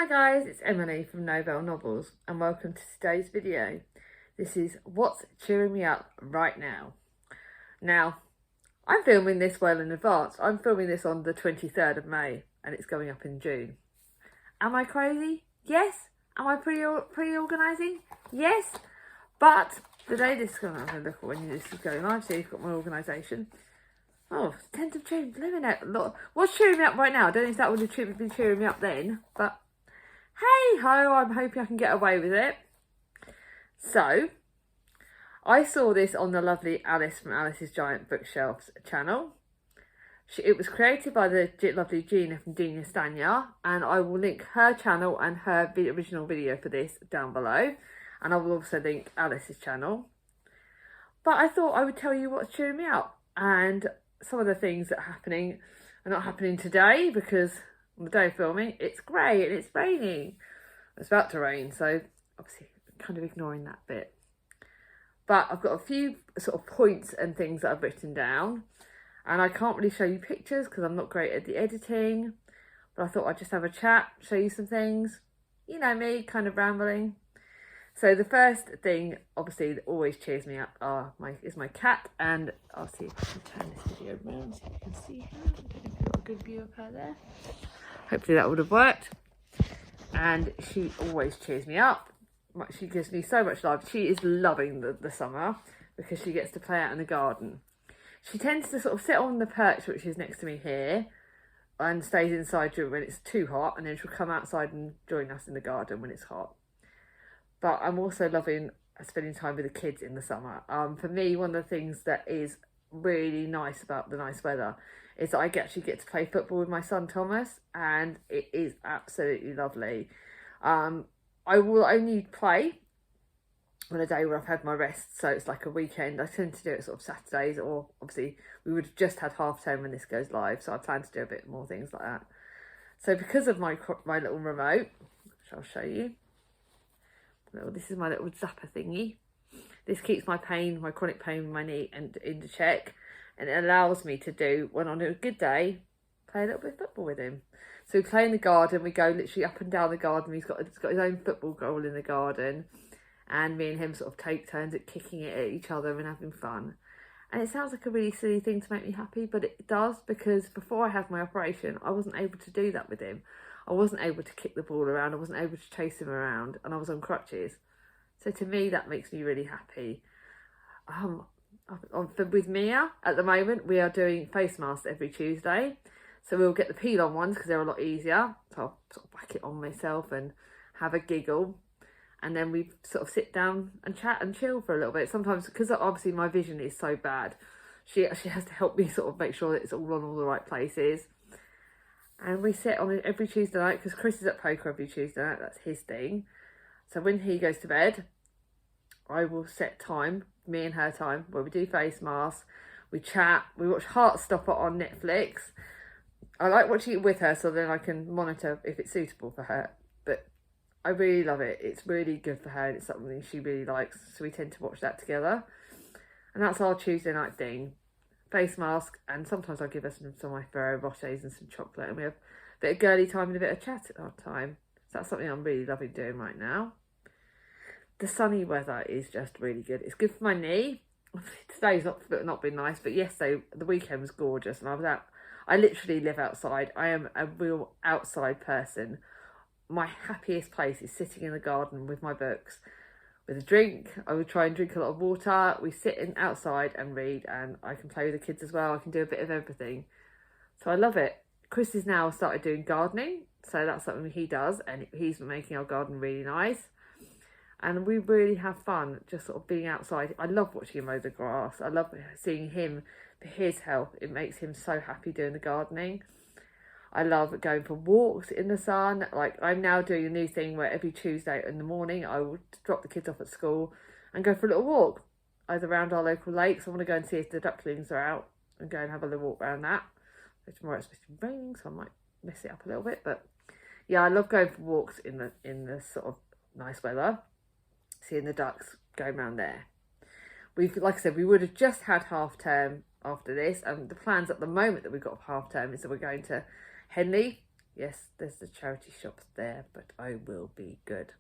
Hi guys, it's Emily from Novell Novels and welcome to today's video. This is what's cheering me up right now. Now, I'm filming this well in advance. I'm filming this on the 23rd of May and it's going up in June. Am I crazy? Yes. Am I pre-organising? Yes. But the day this is going to look at when this is going live, so you've got my organisation. Oh, 10th of June, living out. What's cheering me up right now? I don't know if that would have been cheering me up then, but hey ho, I'm hoping I can get away with it. So, I saw this on the lovely Alice from Alice's Giant Bookshelves channel. It was created by the lovely Gina from Dina Stanya, and I will link her channel and her original video for this down below. And I will also link Alice's channel. But I thought I would tell you what's cheering me up. And some of the things that are not happening today because on the day of filming it's grey and it's raining. It's about to rain, so obviously kind of ignoring that bit. But I've got a few sort of points and things that I've written down, and I can't really show you pictures because I'm not great at the editing, but I thought I'd just have a chat, show you some things. You know me, kind of rambling. So the first thing, obviously, that always cheers me up is my cat, and I'll see if I can turn this video around so you can see her. I don't know if you've got a good view of her there. Hopefully that would have worked. And she always cheers me up. She gives me so much love. She is loving the summer because she gets to play out in the garden. She tends to sort of sit on the perch, which is next to me here, and stays inside when it's too hot, and then she'll come outside and join us in the garden when it's hot. But I'm also loving spending time with the kids in the summer. For me, one of the things that is really nice about the nice weather is that I actually get to play football with my son Thomas, and it is absolutely lovely. I will only play on a day where I've had my rest, so it's like a weekend. I tend to do it sort of Saturdays, or obviously we would have just had half term when this goes live, so I plan to do a bit more things like that. So because of my little remote, which I'll show you, this is my little zapper thingy. This keeps my chronic pain in my knee and in check, and it allows me to do, when on a good day, play a little bit of football with him. So we play in the garden. We go literally up and down the garden. He's got his own football goal in the garden, and me and him sort of take turns at kicking it at each other and having fun. And it sounds like a really silly thing to make me happy, but it does, because before I had my operation, I wasn't able to do that with him. I wasn't able to kick the ball around. I wasn't able to chase him around, and I was on crutches. So to me, that makes me really happy. With Mia, at the moment, we are doing face masks every Tuesday. So we'll get the peel-on ones because they're a lot easier. So I'll sort of whack it on myself and have a giggle. And then we sort of sit down and chat and chill for a little bit. Sometimes, because obviously my vision is so bad, she actually has to help me sort of make sure that it's all on all the right places. And we sit on it every Tuesday night because Chris is at poker every Tuesday night. That's his thing. So when he goes to bed, I will set time, me and her time, where we do face masks, we chat, we watch Heartstopper on Netflix. I like watching it with her so then I can monitor if it's suitable for her. But I really love it. It's really good for her and it's something she really likes. So we tend to watch that together. And that's our Tuesday night thing. Face mask, and sometimes I give her some of my Ferrero Rochers and some chocolate, and we have a bit of girly time and a bit of chat at our time. So that's something I'm really loving doing right now. The sunny weather is just really good. It's good for my knee. Today's not been nice, but yesterday, the weekend was gorgeous, and I was out. I literally live outside. I am a real outside person. My happiest place is sitting in the garden with my books, with a drink. I would try and drink a lot of water. We sit outside and read, and I can play with the kids as well. I can do a bit of everything. So I love it. Chris has now started doing gardening, so that's something he does, and he's making our garden really nice. And we really have fun just sort of being outside. I love watching him mow the grass. I love seeing him, for his health. It makes him so happy doing the gardening. I love going for walks in the sun. Like, I'm now doing a new thing where every Tuesday in the morning I will drop the kids off at school and go for a little walk, either around our local lakes. I want to go and see if the ducklings are out and go and have a little walk around that. So tomorrow it's supposed to be raining, so I might mess it up a little bit. But yeah, I love going for walks in the sort of nice weather, seeing the ducks going around there. Like I said, we would have just had half term after this, and the plans at the moment that we've got for half term is that we're going to Henley Yes, there's the charity shops there, but I will be good.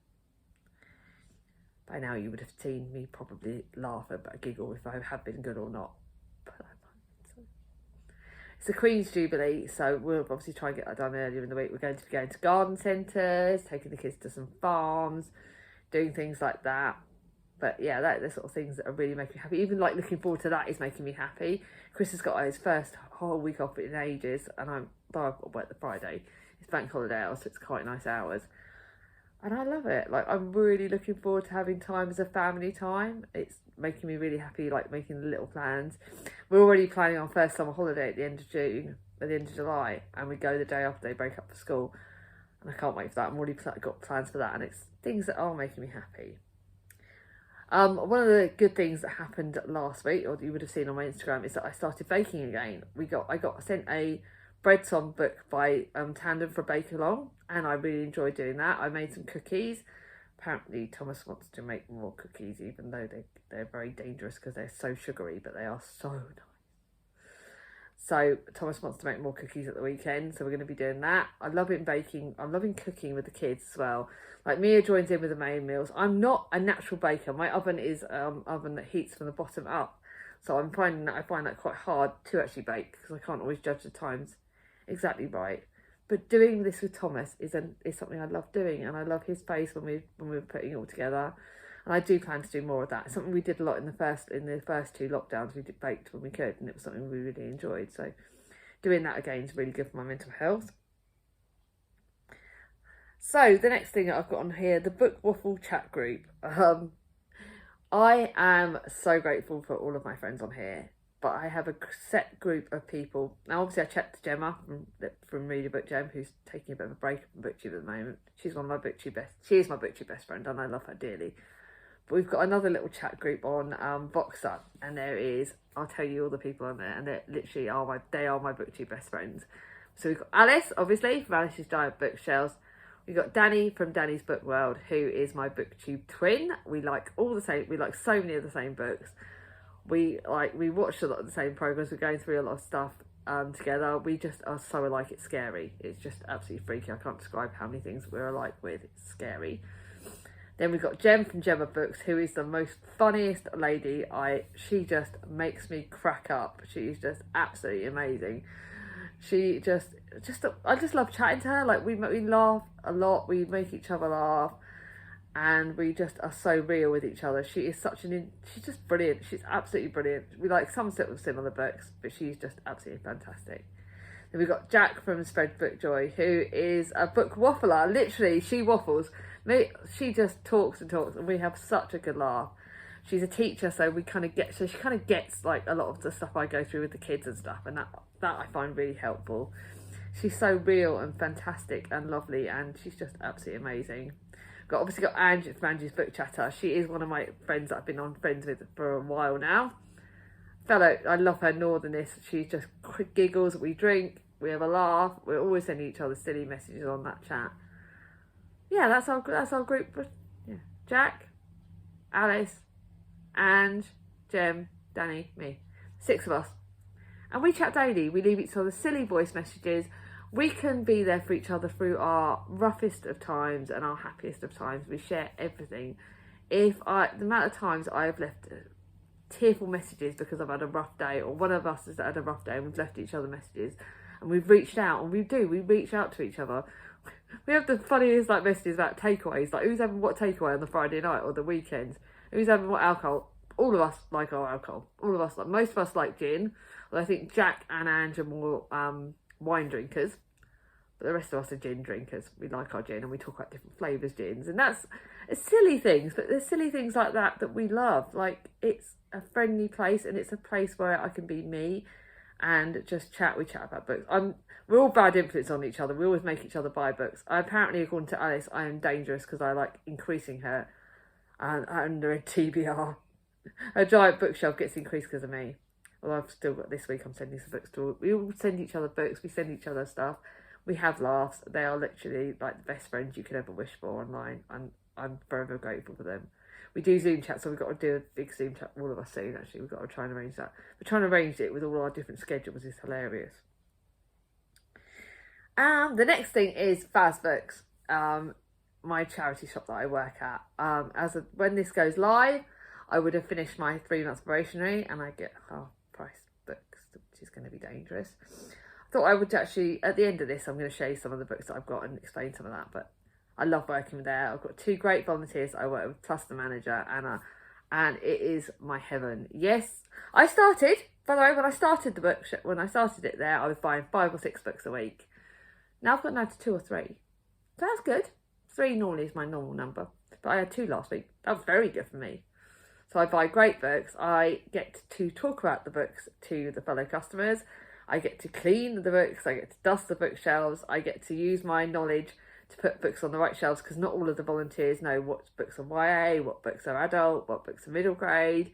By now you would have seen me probably laugh about giggle if I have been good or not. But it's the Queen's Jubilee, so we'll obviously try and get that done earlier in the week. We're going to be going to garden centres, taking the kids to some farms, doing things like that. But yeah, that the sort of things that are really making me happy. Even like looking forward to that is making me happy. Chris has got his first whole week off in ages, and I've got to work the Friday. It's bank holiday hours, so it's quite nice hours. And I love it. Like, I'm really looking forward to having time as a family time. It's making me really happy, like making the little plans. We're already planning our first summer holiday at the end of June, at the end of July, and we go the day after they break up for school. And I can't wait for that. I'm already got plans for that, and it's things that are making me happy. One of the good things that happened last week, or you would have seen on my Instagram, is that I started baking again. I got sent a bread song book by Tandem for Bake Along, and I really enjoyed doing that. I made some cookies. Apparently Thomas wants to make more cookies, even though they're very dangerous because they're so sugary, but they are so nice. So Thomas wants to make more cookies at the weekend, so we're going to be doing that. I love it baking. I'm loving cooking with the kids as well. Like, Mia joins in with the main meals. I'm not a natural baker. My oven is oven that heats from the bottom up, so I find that quite hard to actually bake because I can't always judge the times exactly right. But doing this with Thomas is something I love doing, and I love his face when we're putting it all together. And I do plan to do more of that. It's something we did a lot in the first 2 lockdowns. We did baked when we could, and it was something we really enjoyed. So doing that again is really good for my mental health. So the next thing that I've got on here, the Book Waffle chat group. I am so grateful for all of my friends on here, but I have a set group of people. Now, obviously, I checked to Gemma from Read a Book Gem, who's taking a bit of a break from BookTube at the moment. She is my BookTube best friend, and I love her dearly. But we've got another little chat group on Voxer, and I'll tell you all the people on there, and they literally are my BookTube best friends. So we've got Alice, obviously, from Alice's Giant Bookshelves. We've got Danny from Danny's Book World, who is my BookTube twin. We like so many of the same books. We watch a lot of the same programs. We're going through a lot of stuff together. We just are so alike, it's scary. It's just absolutely freaky. I can't describe how many things we're alike with. It's scary. Then we've got Jem from Gemma Books, who is the most funniest lady. She just makes me crack up. She's just absolutely amazing. I just love chatting to her. Like, we laugh a lot. We make each other laugh, and we just are so real with each other. She's just brilliant. She's absolutely brilliant. We like some sort of similar books, but she's just absolutely fantastic. Then we've got Jack from Spread Book Joy, who is a book waffler. Literally, she waffles. She just talks and talks, and we have such a good laugh. She's a teacher, so she kind of gets like a lot of the stuff I go through with the kids and stuff, and that I find really helpful. She's so real and fantastic and lovely, and she's just absolutely amazing. Obviously got Angie from Angie's Book Chatter. She is one of my friends that I've been friends with for a while now. I love her northernness. She just giggles, we drink, we have a laugh. We're always sending each other silly messages on that chat. Yeah, that's our group. Yeah, Jack, Alice, Ange, Jem, Danny, me. 6 of us. And we chat daily. We leave each other silly voice messages. We can be there for each other through our roughest of times and our happiest of times. We share everything. The amount of times I've left tearful messages because I've had a rough day, or one of us has had a rough day, and we've left each other messages, and we've reached out, and we reach out to each other. We have the funniest messages about takeaways, like who's having what takeaway on the Friday night or the weekend, who's having what alcohol. All of us like our alcohol. All of us most of us like gin. Well, I think Jack and Ange are more wine drinkers, but the rest of us are gin drinkers. We like our gin, and we talk about different flavours gins, and it's silly things, but there's silly things like that we love. Like, it's a friendly place, and it's a place where I can be me and just chat. We chat about books. We're all bad influence on each other. We always make each other buy books. Apparently, according to Alice, I am dangerous because I like increasing her under a TBR. Her giant bookshelf gets increased because of me. Well, I've still got this week. I'm sending some books to. We all send each other books. We send each other stuff. We have laughs. They are literally like the best friends you could ever wish for online. I'm forever grateful for them. We do Zoom chat, so we've got to do a big Zoom chat, all of us soon. Actually, we've got to try and arrange that. We're trying to arrange it with all our different schedules. It's hilarious. The next thing is Faz Books, my charity shop that I work at. When this goes live, I would have finished my 3 months probationary and I get half price books, which is going to be dangerous. I thought I would actually, at the end of this, I'm going to show you some of the books that I've got and explain some of that. But I love working there. I've got 2 great volunteers I work with, plus the manager, Anna, and it is my heaven. Yes, I started, by the way, when I started it there, I was buying 5 or 6 books a week. Now I've got down to 2 or 3. So that's good. 3 normally is my normal number, but I had 2 last week. That was very good for me. So I buy great books. I get to talk about the books to the fellow customers. I get to clean the books. I get to dust the bookshelves. I get to use my knowledge to put books on the right shelves, because not all of the volunteers know what books are YA, what books are adult, what books are middle grade.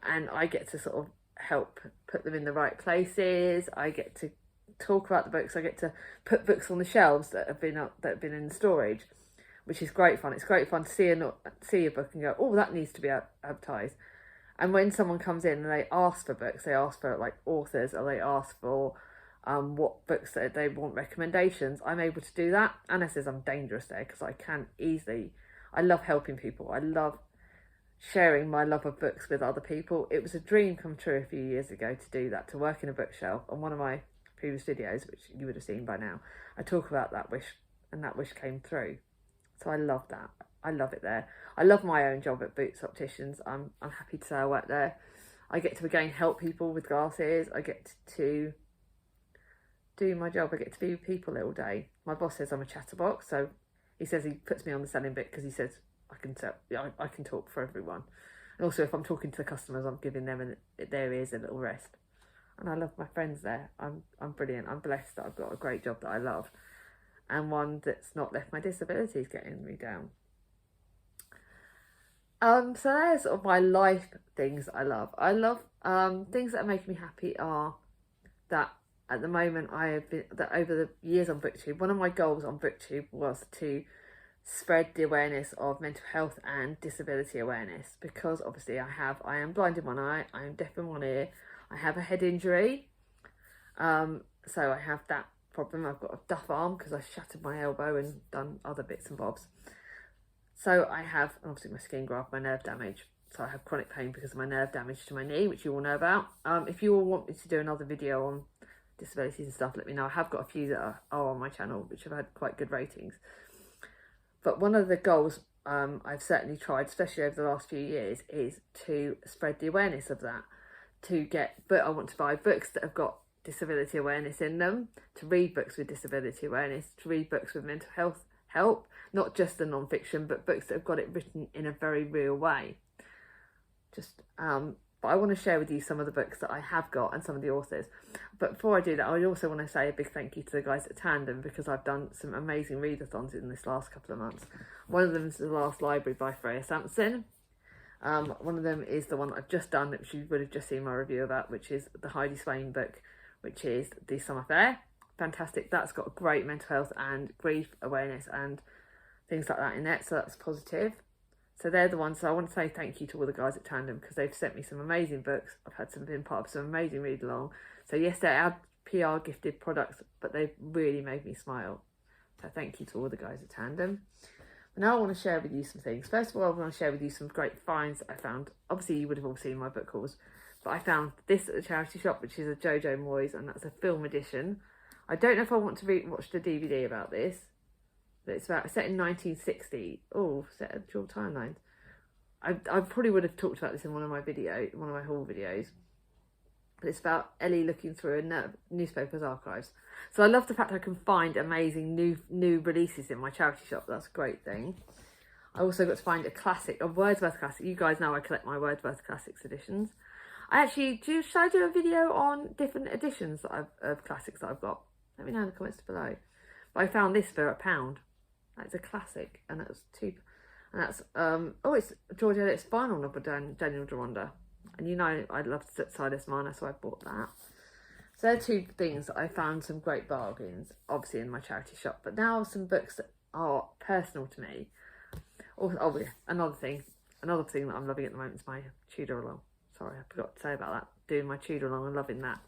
And I get to sort of help put them in the right places. I get to talk about the books. I get to put books on the shelves that have been in storage, which is great fun. It's great fun to see a book and go, oh, that needs to be advertised. And when someone comes in and they ask for books, they ask for like authors, or they ask for what books that they want recommendations, I'm able to do that. Anna says I'm dangerous there because I can easily. I love helping people. I love sharing my love of books with other people. It was a dream come true a few years ago to do that, to work in a bookshelf. On one of my previous videos, which you would have seen by now, I talk about that wish, and that wish came through. So I love that. I love it there. I love my own job at Boots Opticians. I'm happy to say I work there. I get to again help people with glasses. I get to do my job. I get to be with people all day. My boss says I'm a chatterbox, so he says he puts me on the selling bit because he says I can talk for everyone. And also if I'm talking to the customers, I'm giving them their ears a little rest. And I love my friends there. I'm brilliant. I'm blessed that I've got a great job that I love, and one that's not left my disabilities getting me down. So there's sort of my life things I love. I love things that are making me happy are that at the moment over the years on BookTube, one of my goals on BookTube was to spread the awareness of mental health and disability awareness, because obviously I am blind in one eye, I am deaf in one ear, I have a head injury, so I have that problem. I've got a duff arm because I shattered my elbow and done other bits and bobs. So I have, obviously, my skin graft, my nerve damage. So I have chronic pain because of my nerve damage to my knee, which you all know about. If you all want me to do another video on disabilities and stuff, let me know. I have got a few that are on my channel, which have had quite good ratings. But one of the goals I've certainly tried, especially over the last few years, is to spread the awareness of that. I want to buy books that have got disability awareness in them, to read books with disability awareness, to read books with mental health help, not just the non-fiction, but books that have got it written in a very real way. But I want to share with you some of the books that I have got and some of the authors. But before I do that, I also want to say a big thank you to the guys at Tandem, because I've done some amazing readathons in this last couple of months. One of them is The Last Library by Freya Sampson. One of them is the one I've just done, which you would have just seen my review about, which is the Heidi Swain book, which is The Summer Fair. Fantastic. That's got great mental health and grief awareness and things like that in it, so that's positive. So they're the ones. So I want to say thank you to all the guys at Tandem, because they've sent me some amazing books. I've been part of some amazing read along. So yes, they're our PR gifted products, but they've really made me smile. So thank you to all the guys at Tandem. But now I want to share with you some things. First of all, I want to share with you some great finds that I found. Obviously, you would have all seen my book hauls, but I found this at the charity shop, which is a Jojo Moyes, and that's a film edition. I don't know if I want to watch the DVD about this, but it's set in 1960. Oh, set at dual timelines. I probably would have talked about this in one of my haul videos. But it's about Ellie looking through a newspaper's archives. So I love the fact I can find amazing new releases in my charity shop. That's a great thing. I also got to find a Wordsworth Classic. You guys know I collect my Wordsworth Classics editions. Should I do a video on different editions of classics that I've got? Let me know in the comments below. But I found this for £1. That's a classic, and that's cheap. And that's it's George Eliot's final novel, Daniel Deronda. And you know I love Silas Marner, so I bought that. So they're 2 things that I found some great bargains, obviously in my charity shop. But now some books that are personal to me. Another thing that I'm loving at the moment is my Tutor Alone. Sorry, I forgot to say about that. Doing my Tutor Alone and loving that.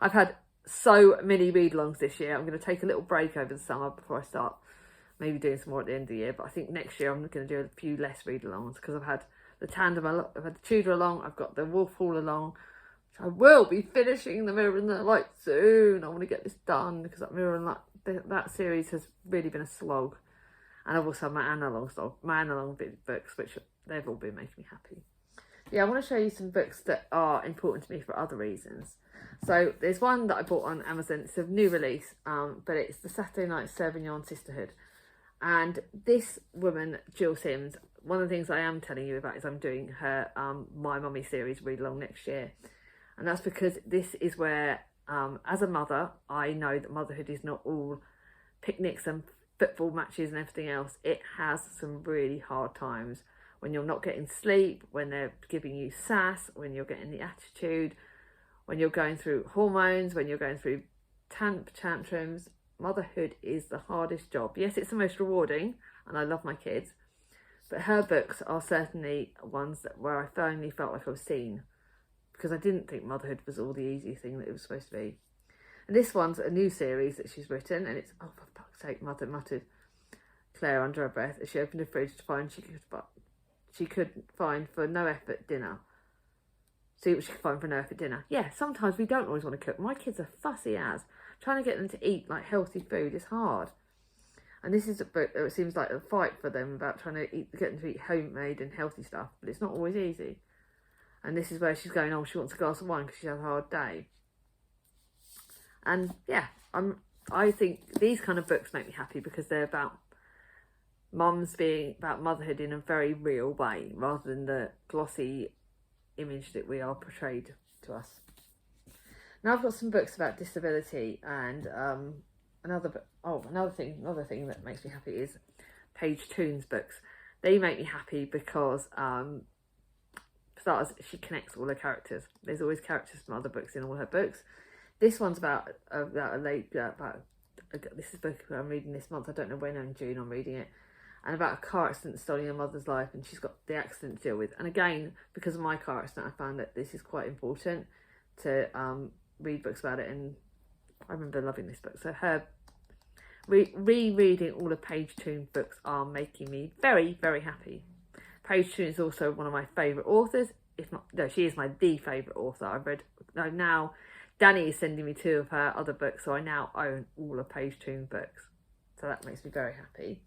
I've had so many read-alongs this year. I'm going to take a little break over the summer before I start maybe doing some more at the end of the year. But I think next year I'm going to do a few less read-alongs because I've had the tandem, I've had the Tutor Alone, I've got the Waffle along. I will be finishing the Mirror and the Light soon. I want to get this done because that Mirror and Light, that series has really been a slog. And I've also had my analog books, which they've all been making me happy. Yeah, I want to show you some books that are important to me for other reasons. So there's one that I bought on Amazon. It's a new release, but it's the Saturday Night Sauvignon Sisterhood. And this woman, Jill Sims, one of the things I am telling you about is I'm doing her My Mummy series read along next year. And that's because this is where, as a mother, I know that motherhood is not all picnics and football matches and everything else. It has some really hard times when you're not getting sleep, when they're giving you sass, when you're getting the attitude, when you're going through hormones, when you're going through tantrums. Motherhood is the hardest job. Yes, it's the most rewarding, and I love my kids, but her books are certainly ones where I finally felt like I was seen, because I didn't think motherhood was all the easy thing that it was supposed to be. And this one's a new series that she's written, and it's, oh, for fuck's sake, Mother, muttered Claire under her breath as she opened the fridge to find she could find for no effort dinner. See what she could find for no effort dinner. Yeah, sometimes we don't always want to cook. My kids are fussy as. Trying to get them to eat like healthy food is hard. And this is a book that it seems like a fight for them about trying to get them to eat homemade and healthy stuff, but it's not always easy. And this is where she's going, oh, she wants a glass of wine because she had a hard day. And yeah, I think these kind of books make me happy because they're about mums being about motherhood in a very real way, rather than the glossy image that we are portrayed to us. Now I've got some books about disability, and another thing that makes me happy is Paige Toons books. They make me happy because for starters, she connects all her characters. There's always characters from other books in all her books. This one's about this is a book I'm reading this month. I don't know when, in June I'm reading it, and about a car accident starting her mother's life, and she's got the accident to deal with. And again, because of my car accident, I found that this is quite important to read books about it, and I remember loving this book. So her rereading all of Paige Toons' books are making me very, very happy. Paige Toons is also one of my favourite authors. She is the favourite author I've read. Now Danny is sending me 2 of her other books, so I now own all of Paige Toons' books. So that makes me very happy.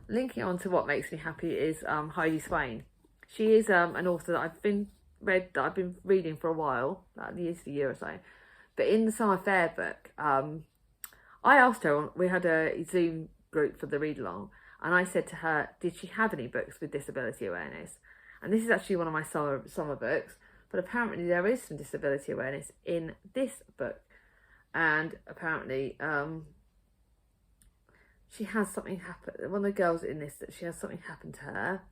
Linking on to what makes me happy is Heidi Swain. She is an author that I've been reading for a while, at least a year or so. But in the Summer Fair book, I asked her, we had a Zoom group for the read along, and I said to her, did she have any books with disability awareness? And this is actually one of my summer books, but apparently there is some disability awareness in this book. And apparently she has something happen. One of the girls in this, that she has something happen to her,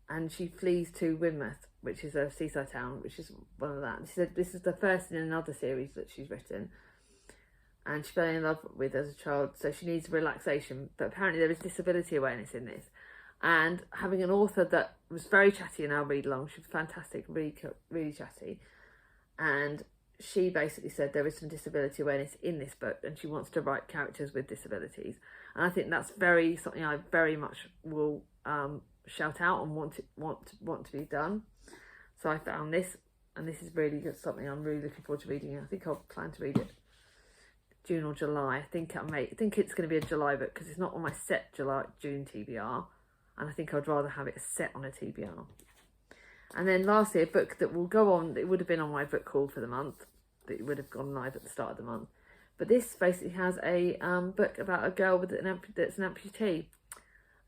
and she flees to Weymouth, which is a seaside town, which is one of that. She said this is the first in another series that she's written, and she fell in love with as a child, so she needs relaxation. But apparently there is disability awareness in this, and having an author that was very chatty in our read along, she was fantastic, really chatty, and she basically said there is some disability awareness in this book, and she wants to write characters with disabilities. And I think that's something I very much will shout out and want to be done. So I found this, and this is really good, something I'm really looking forward to reading. I think I'll plan to read it June or July. I think it's going to be a July book because it's not on my set June TBR, and I think I'd rather have it set on a TBR. And then lastly, a book that will go on, it would have been on my book haul for the month, but it would have gone live at the start of the month. But this basically has a book about a girl that's an amputee.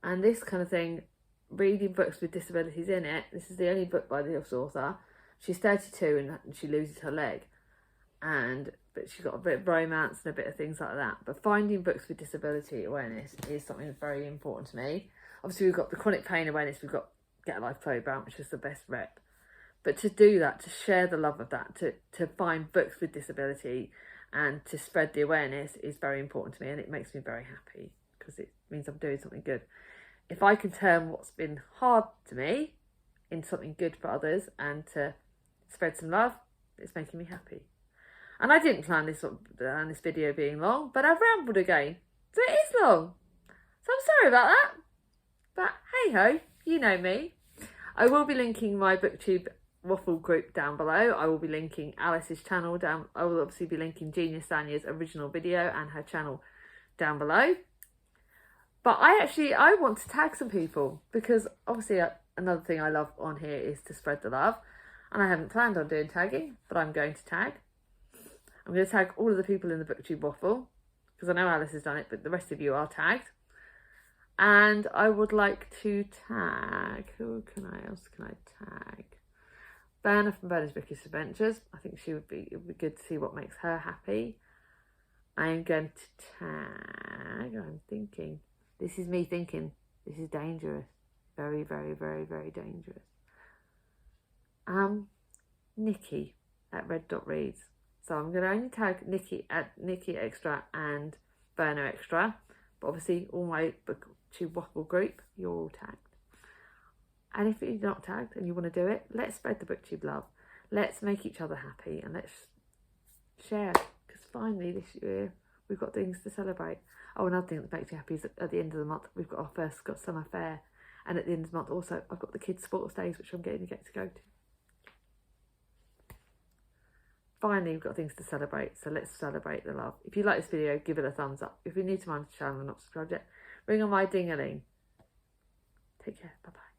And this kind of thing, reading books with disabilities in it, this is the only book by this author. She's 32 and she loses her leg. But she's got a bit of romance and a bit of things like that. But finding books with disability awareness is something that's very important to me. Obviously, we've got the chronic pain awareness, we've got Get a Life Playground, which is the best rep. But to do that, to share the love of that, to find books with disability and to spread the awareness is very important to me, and it makes me very happy because it means I'm doing something good. If I can turn what's been hard to me into something good for others and to spread some love, it's making me happy. And I didn't plan this video being long, but I've rambled again. So it is long. So I'm sorry about that. But hey ho, you know me. I will be linking my BookTube Waffle group down below. I will be linking Alice's channel down. I will obviously be linking Genius Danya's original video and her channel down below. But I want to tag some people, because obviously another thing I love on here is to spread the love. And I haven't planned on doing tagging, but I'm going to tag. I'm going to tag all of the people in the BookTube Waffle, because I know Alice has done it, but the rest of you are tagged. And I would like to tag, who else can I tag? Berna from Berna's Bookish Adventures. I think it would be good to see what makes her happy. I am going to tag, I'm thinking, this is me thinking, this is dangerous. Very, very, very, very dangerous. Nikki at Red Dot Reads. So I'm going to only tag Nikki at Nikki Extra and Berna Extra. But obviously all my BookTube Waffle group, you're all tagged. And if you're not tagged and you want to do it, let's spread the BookTube love. Let's make each other happy and let's share. Because finally this year we've got things to celebrate. Oh, another thing that makes me happy is that at the end of the month we've got our first summer fair. And at the end of the month also I've got the kids' sports days, which I'm getting to go to. Finally, we've got things to celebrate, so let's celebrate the love. If you like this video, give it a thumbs up. If you're new to my channel and not subscribed yet, ring on my ding-a-ling. Take care, bye-bye.